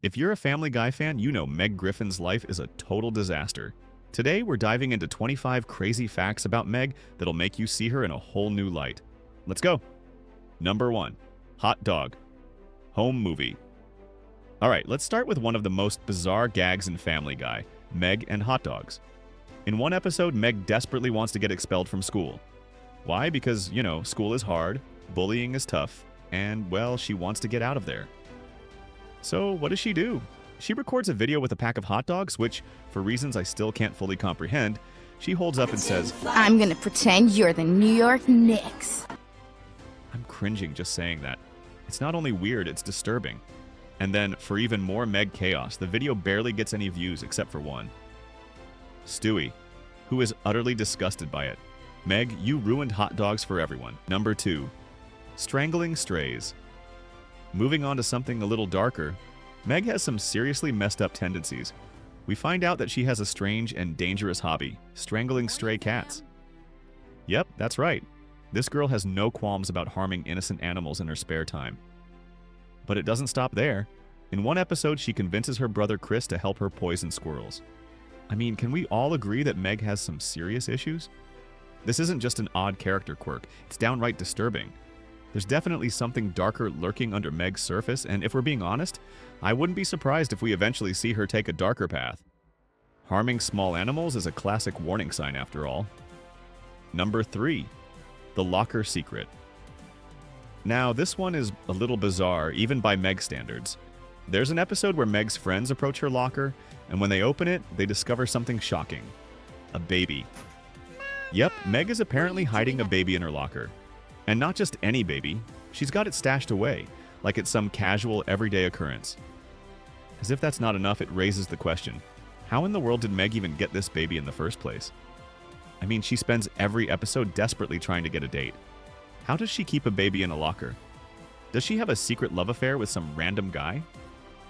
If you're a Family Guy fan, you know Meg Griffin's life is a total disaster. Today, we're diving into 25 crazy facts about Meg that'll make you see her in a whole new light. Let's go. Number 1. Hot Dog. Home movie. Alright, let's start with one of the most bizarre gags in Family Guy, Meg and hot dogs. In one episode, Meg desperately wants to get expelled from school. Why? Because, school is hard, bullying is tough, and, well, she wants to get out of there. So, what does she do? She records a video with a pack of hot dogs, which, for reasons I still can't fully comprehend, she holds up and says, "I'm gonna pretend you're the New York Knicks." I'm cringing just saying that. It's not only weird, it's disturbing. And then, for even more Meg chaos, the video barely gets any views except for one. Stewie, who is utterly disgusted by it. Meg, you ruined hot dogs for everyone. Number 2. Strangling strays. Moving on to something a little darker, Meg has some seriously messed up tendencies. We find out that she has a strange and dangerous hobby, strangling stray cats. Yep, that's right. This girl has no qualms about harming innocent animals in her spare time. But it doesn't stop there. In one episode, she convinces her brother Chris to help her poison squirrels. I mean, can we all agree that Meg has some serious issues? This isn't just an odd character quirk, it's downright disturbing. There's definitely something darker lurking under Meg's surface, and if we're being honest, I wouldn't be surprised if we eventually see her take a darker path. Harming small animals is a classic warning sign after all. Number 3. The locker secret. Now, this one is a little bizarre, even by Meg standards. There's an episode where Meg's friends approach her locker, and when they open it, they discover something shocking. A baby. Yep, Meg is apparently hiding a baby in her locker. And not just any baby, she's got it stashed away, like it's some casual, everyday occurrence. As if that's not enough, it raises the question, how in the world did Meg even get this baby in the first place? I mean, she spends every episode desperately trying to get a date. How does she keep a baby in a locker? Does she have a secret love affair with some random guy?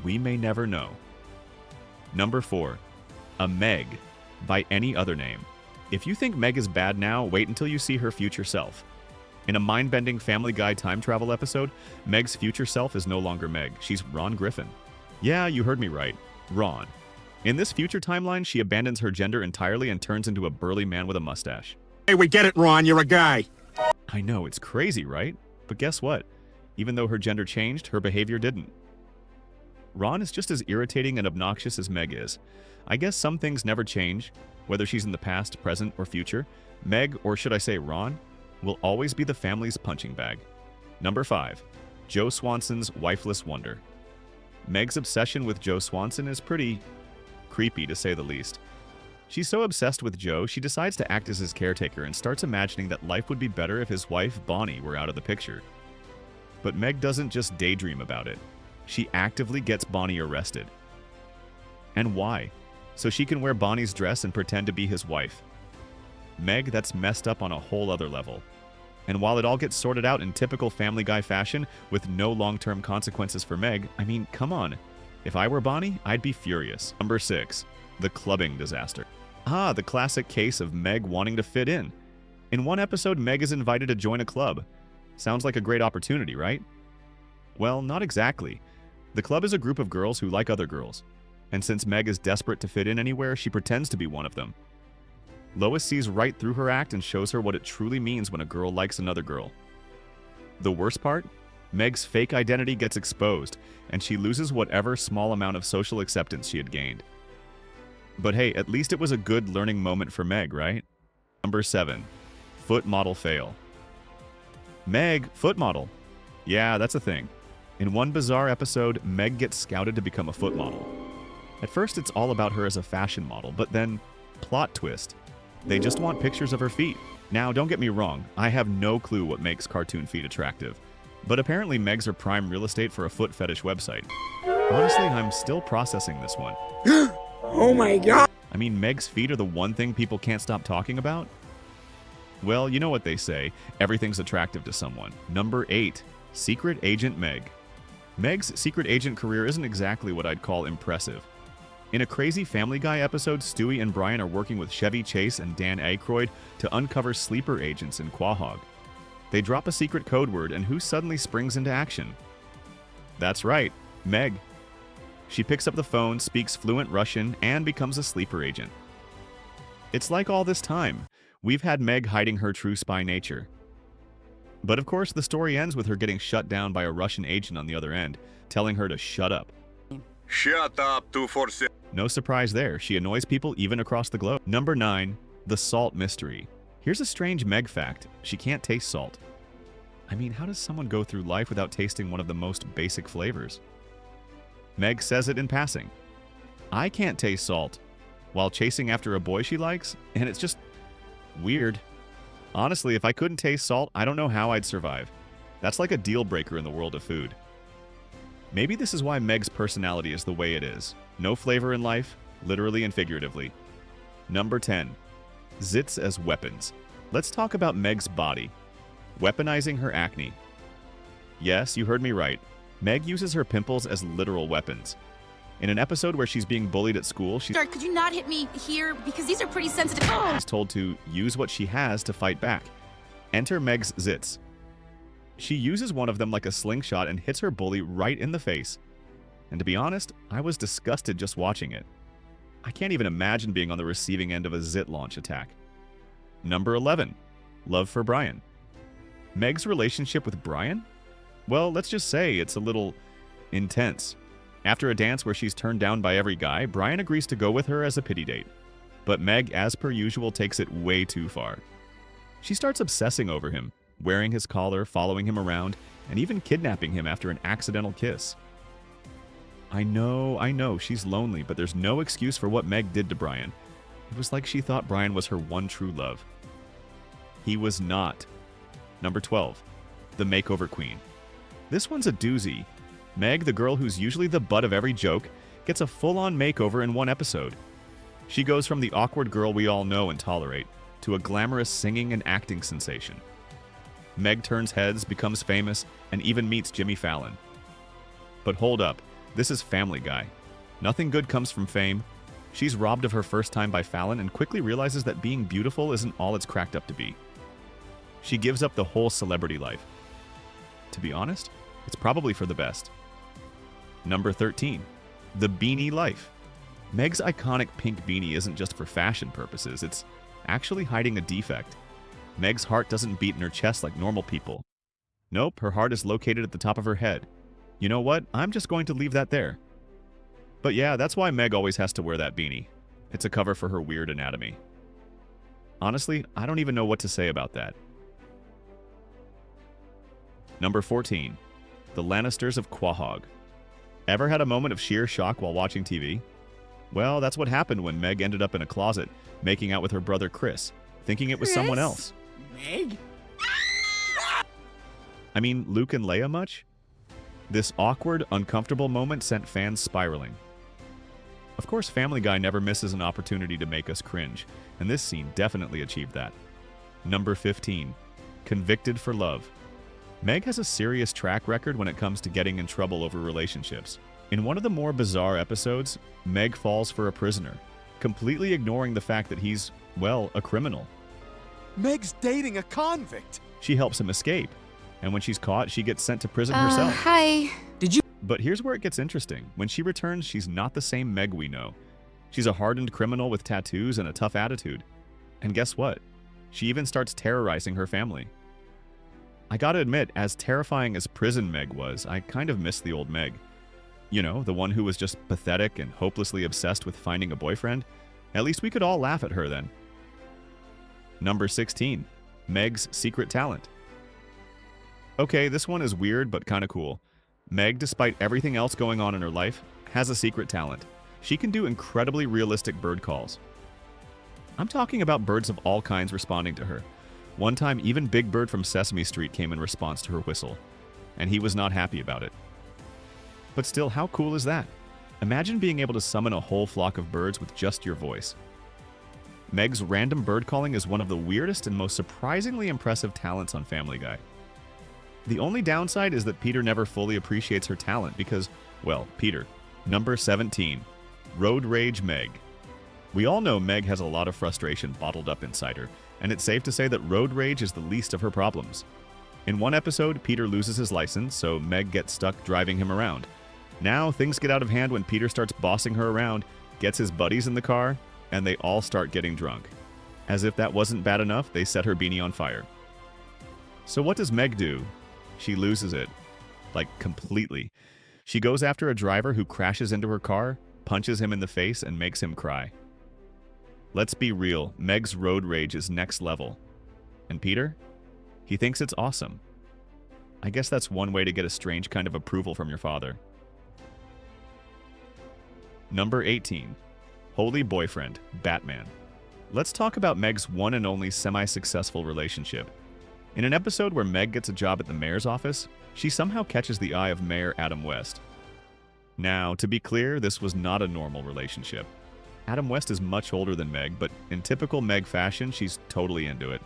We may never know. Number 4. A Meg, by any other name. If you think Meg is bad now, wait until you see her future self. In a mind-bending Family Guy time travel episode, Meg's future self is no longer Meg. She's Ron Griffin. Yeah, you heard me right. Ron. In this future timeline, she abandons her gender entirely and turns into a burly man with a mustache. Hey, we get it, Ron. You're a guy. I know, it's crazy, right? But guess what? Even though her gender changed, her behavior didn't. Ron is just as irritating and obnoxious as Meg is. I guess some things never change, whether she's in the past, present, or future. Meg, or should I say Ron, will always be the family's punching bag. Number 5. Joe Swanson's wifeless wonder. Meg's obsession with Joe Swanson is pretty creepy, to say the least. She's so obsessed with Joe, she decides to act as his caretaker and starts imagining that life would be better if his wife, Bonnie, were out of the picture. But Meg doesn't just daydream about it. She actively gets Bonnie arrested. And why? So she can wear Bonnie's dress and pretend to be his wife. Meg, that's messed up on a whole other level. And while it all gets sorted out in typical Family Guy fashion, with no long-term consequences for Meg, I mean, come on. If I were Bonnie, I'd be furious. Number 6. The clubbing disaster. Ah, the classic case of Meg wanting to fit in. In one episode, Meg is invited to join a club. Sounds like a great opportunity, right? Well, not exactly. The club is a group of girls who like other girls. And since Meg is desperate to fit in anywhere, she pretends to be one of them. Lois sees right through her act and shows her what it truly means when a girl likes another girl. The worst part? Meg's fake identity gets exposed, and she loses whatever small amount of social acceptance she had gained. But hey, at least it was a good learning moment for Meg, right? Number 7. Foot model fail. Meg, foot model. Yeah, that's a thing. In one bizarre episode, Meg gets scouted to become a foot model. At first, it's all about her as a fashion model, but then, plot twist. They just want pictures of her feet. Now, don't get me wrong, I have no clue what makes cartoon feet attractive. But apparently Meg's are prime real estate for a foot fetish website. Honestly, I'm still processing this one. Oh my God. I mean, Meg's feet are the one thing people can't stop talking about? Well, you know what they say, everything's attractive to someone. Number 8. Secret Agent Meg. Meg's secret agent career isn't exactly what I'd call impressive. In a crazy Family Guy episode, Stewie and Brian are working with Chevy Chase and Dan Aykroyd to uncover sleeper agents in Quahog. They drop a secret code word, and who suddenly springs into action? That's right, Meg. She picks up the phone, speaks fluent Russian, and becomes a sleeper agent. It's like all this time, we've had Meg hiding her true spy nature. But of course, the story ends with her getting shut down by a Russian agent on the other end, telling her to shut up. Shut up, 247. No surprise there, she annoys people even across the globe. Number 9. The salt mystery. Here's a strange Meg fact. She can't taste salt. I mean, how does someone go through life without tasting one of the most basic flavors? Meg says it in passing. I can't taste salt, while chasing after a boy she likes, and it's just weird. Honestly, if I couldn't taste salt, I don't know how I'd survive. That's like a deal breaker in the world of food. Maybe this is why Meg's personality is the way it is. No flavor in life, literally and figuratively. Number 10. Zits as weapons. Let's talk about Meg's body. Weaponizing her acne. Yes, you heard me right. Meg uses her pimples as literal weapons. In an episode where she's being bullied at school, she's Could you not hit me here? Because these are pretty sensitive. told to use what she has to fight back. Enter Meg's zits. She uses one of them like a slingshot and hits her bully right in the face. And to be honest, I was disgusted just watching it. I can't even imagine being on the receiving end of a zit launch attack. Number 11. Love for Brian. Meg's relationship with Brian? Well, let's just say it's a little intense. After a dance where she's turned down by every guy, Brian agrees to go with her as a pity date. But Meg, as per usual, takes it way too far. She starts obsessing over him, wearing his collar, following him around, and even kidnapping him after an accidental kiss. I know, she's lonely, but there's no excuse for what Meg did to Brian. It was like she thought Brian was her one true love. He was not. Number 12. The Makeover Queen. This one's a doozy. Meg, the girl who's usually the butt of every joke, gets a full-on makeover in one episode. She goes from the awkward girl we all know and tolerate to a glamorous singing and acting sensation. Meg turns heads, becomes famous, and even meets Jimmy Fallon. But hold up, this is Family Guy. Nothing good comes from fame. She's robbed of her first time by Fallon and quickly realizes that being beautiful isn't all it's cracked up to be. She gives up the whole celebrity life. To be honest, it's probably for the best. Number 13. The Beanie Life. Meg's iconic pink beanie isn't just for fashion purposes, it's actually hiding a defect. Meg's heart doesn't beat in her chest like normal people. Nope, her heart is located at the top of her head. You know what? I'm just going to leave that there. But yeah, that's why Meg always has to wear that beanie. It's a cover for her weird anatomy. Honestly, I don't even know what to say about that. Number 14. The Lannisters of Quahog. Ever had a moment of sheer shock while watching TV? Well, that's what happened when Meg ended up in a closet, making out with her brother Chris, thinking it was someone else. Meg? I mean, Luke and Leia much? This awkward, uncomfortable moment sent fans spiraling. Of course, Family Guy never misses an opportunity to make us cringe, and this scene definitely achieved that. Number 15. Convicted for Love. Meg has a serious track record when it comes to getting in trouble over relationships. In one of the more bizarre episodes, Meg falls for a prisoner, completely ignoring the fact that he's, well, a criminal. Meg's dating a convict. She helps him escape, and when she's caught, she gets sent to prison herself. Hi. But here's where it gets interesting. When she returns, she's not the same Meg we know. She's a hardened criminal with tattoos and a tough attitude. And guess what? She even starts terrorizing her family. I gotta admit, as terrifying as prison Meg was, I kind of miss the old Meg. You know, the one who was just pathetic and hopelessly obsessed with finding a boyfriend. At least we could all laugh at her then. Number 16. Meg's secret talent. Okay, this one is weird but kinda cool. Meg, despite everything else going on in her life, has a secret talent. She can do incredibly realistic bird calls. I'm talking about birds of all kinds responding to her. One time, even Big Bird from Sesame Street came in response to her whistle, and he was not happy about it. But still, how cool is that? Imagine being able to summon a whole flock of birds with just your voice. Meg's random bird calling is one of the weirdest and most surprisingly impressive talents on Family Guy. The only downside is that Peter never fully appreciates her talent because, well, Peter. Number 17. Road Rage Meg. We all know Meg has a lot of frustration bottled up inside her, and it's safe to say that road rage is the least of her problems. In one episode, Peter loses his license, so Meg gets stuck driving him around. Now things get out of hand when Peter starts bossing her around, gets his buddies in the car, and they all start getting drunk. As if that wasn't bad enough, they set her beanie on fire. So what does Meg do? She loses it. Like, completely. She goes after a driver who crashes into her car, punches him in the face, and makes him cry. Let's be real, Meg's road rage is next level. And Peter? He thinks it's awesome. I guess that's one way to get a strange kind of approval from your father. Number 18. Holy Boyfriend, Batman. Let's talk about Meg's one and only semi-successful relationship. In an episode where Meg gets a job at the mayor's office, she somehow catches the eye of Mayor Adam West. Now, to be clear, this was not a normal relationship. Adam West is much older than Meg, but in typical Meg fashion, she's totally into it.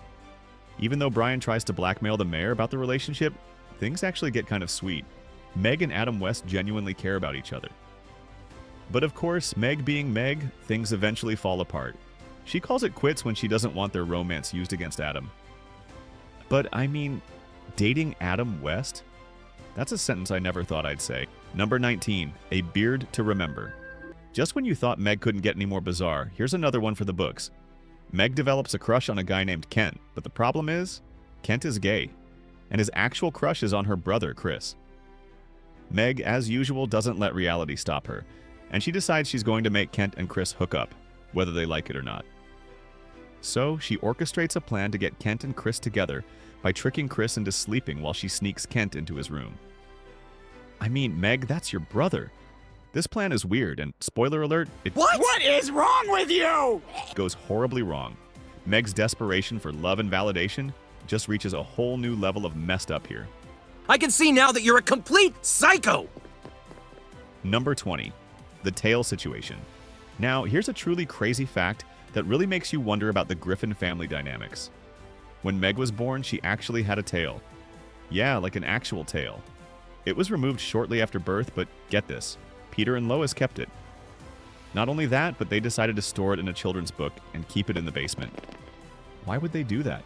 Even though Brian tries to blackmail the mayor about the relationship, things actually get kind of sweet. Meg and Adam West genuinely care about each other. But of course, Meg being Meg, things eventually fall apart. She calls it quits when she doesn't want their romance used against Adam. But I mean, dating Adam West? That's a sentence I never thought I'd say. Number 19, a beard to remember. Just when you thought Meg couldn't get any more bizarre, here's another one for the books. Meg develops a crush on a guy named Kent, but the problem is, Kent is gay, and his actual crush is on her brother, Chris. Meg, as usual, doesn't let reality stop her, and she decides she's going to make Kent and Chris hook up, whether they like it or not. So, she orchestrates a plan to get Kent and Chris together by tricking Chris into sleeping while she sneaks Kent into his room. I mean, Meg, that's your brother. This plan is weird, and spoiler alert, it What is wrong with you? goes horribly wrong. Meg's desperation for love and validation just reaches a whole new level of messed up here. I can see now that you're a complete psycho! Number 20, the tail situation. Now, here's a truly crazy fact that really makes you wonder about the Griffin family dynamics. When Meg was born, she actually had a tail. Yeah, like an actual tail. It was removed shortly after birth, but get this, Peter and Lois kept it. Not only that, but they decided to store it in a children's book and keep it in the basement. Why would they do that?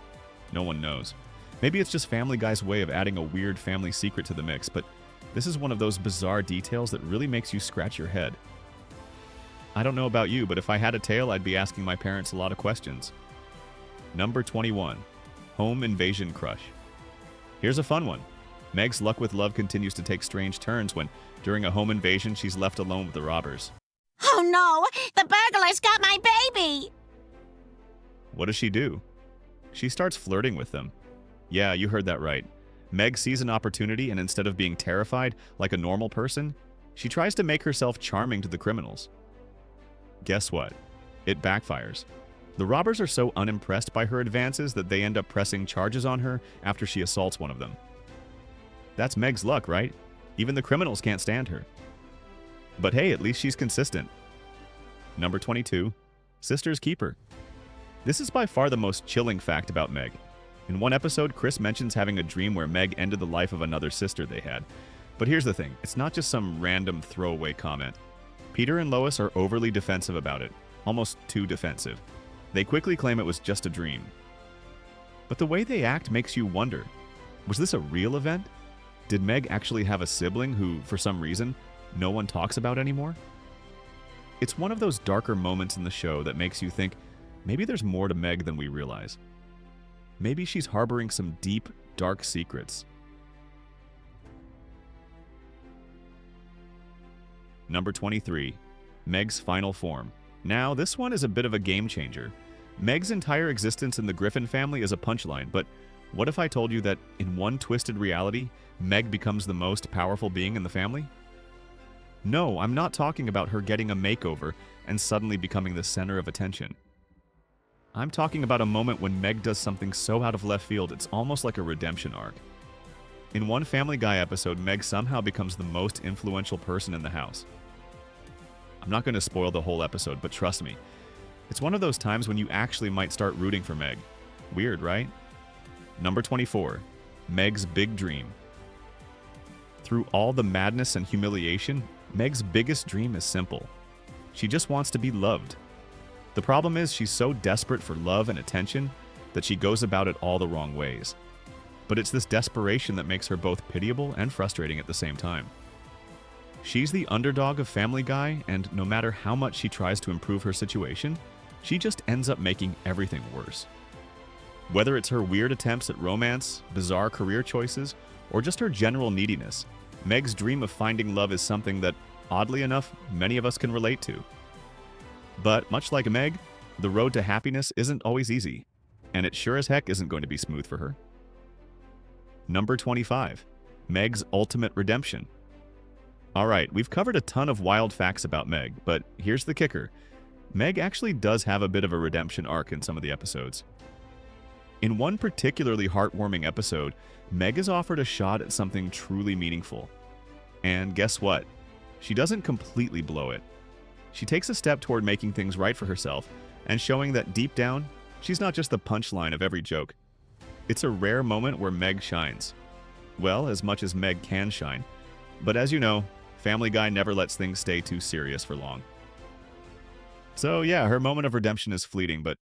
No one knows. Maybe it's just Family Guy's way of adding a weird family secret to the mix, but this is one of those bizarre details that really makes you scratch your head. I don't know about you, but if I had a tail, I'd be asking my parents a lot of questions. Number 21. Home invasion crush. Here's a fun one. Meg's luck with love continues to take strange turns when, during a home invasion, she's left alone with the robbers. Oh no! The burglars got my baby! What does she do? She starts flirting with them. Yeah, you heard that right. Meg sees an opportunity, and instead of being terrified like a normal person, she tries to make herself charming to the criminals. Guess what? It backfires. The robbers are so unimpressed by her advances that they end up pressing charges on her after she assaults one of them. That's Meg's luck, right? Even the criminals can't stand her. But hey, at least she's consistent. Number 22. Sister's Keeper. This is by far the most chilling fact about Meg. In one episode, Chris mentions having a dream where Meg ended the life of another sister they had. But here's the thing, it's not just some random throwaway comment. Peter and Lois are overly defensive about it, almost too defensive. They quickly claim it was just a dream. But the way they act makes you wonder, was this a real event? Did Meg actually have a sibling who, for some reason, no one talks about anymore? It's one of those darker moments in the show that makes you think, maybe there's more to Meg than we realize. Maybe she's harboring some deep, dark secrets. Number 23. Meg's final form. Now, this one is a bit of a game changer. Meg's entire existence in the Griffin family is a punchline, but what if I told you that in one twisted reality, Meg becomes the most powerful being in the family? No, I'm not talking about her getting a makeover and suddenly becoming the center of attention. I'm talking about a moment when Meg does something so out of left field it's almost like a redemption arc. In one Family Guy episode, Meg somehow becomes the most influential person in the house. I'm not going to spoil the whole episode, but trust me, it's one of those times when you actually might start rooting for Meg. Weird, right? Number 24. Meg's big dream. Through all the madness and humiliation, Meg's biggest dream is simple. She just wants to be loved. The problem is she's so desperate for love and attention that she goes about it all the wrong ways. But it's this desperation that makes her both pitiable and frustrating at the same time. She's the underdog of Family Guy, and no matter how much she tries to improve her situation, she just ends up making everything worse. Whether it's her weird attempts at romance, bizarre career choices, or just her general neediness, Meg's dream of finding love is something that, oddly enough, many of us can relate to. But much like Meg, the road to happiness isn't always easy, and it sure as heck isn't going to be smooth for her. Number 25. Meg's ultimate redemption. Alright, we've covered a ton of wild facts about Meg, but here's the kicker. Meg actually does have a bit of a redemption arc in some of the episodes. In one particularly heartwarming episode, Meg is offered a shot at something truly meaningful. And guess what? She doesn't completely blow it. She takes a step toward making things right for herself and showing that deep down, she's not just the punchline of every joke. It's a rare moment where Meg shines. Well, as much as Meg can shine. But as you know, Family Guy never lets things stay too serious for long. So yeah, her moment of redemption is fleeting, but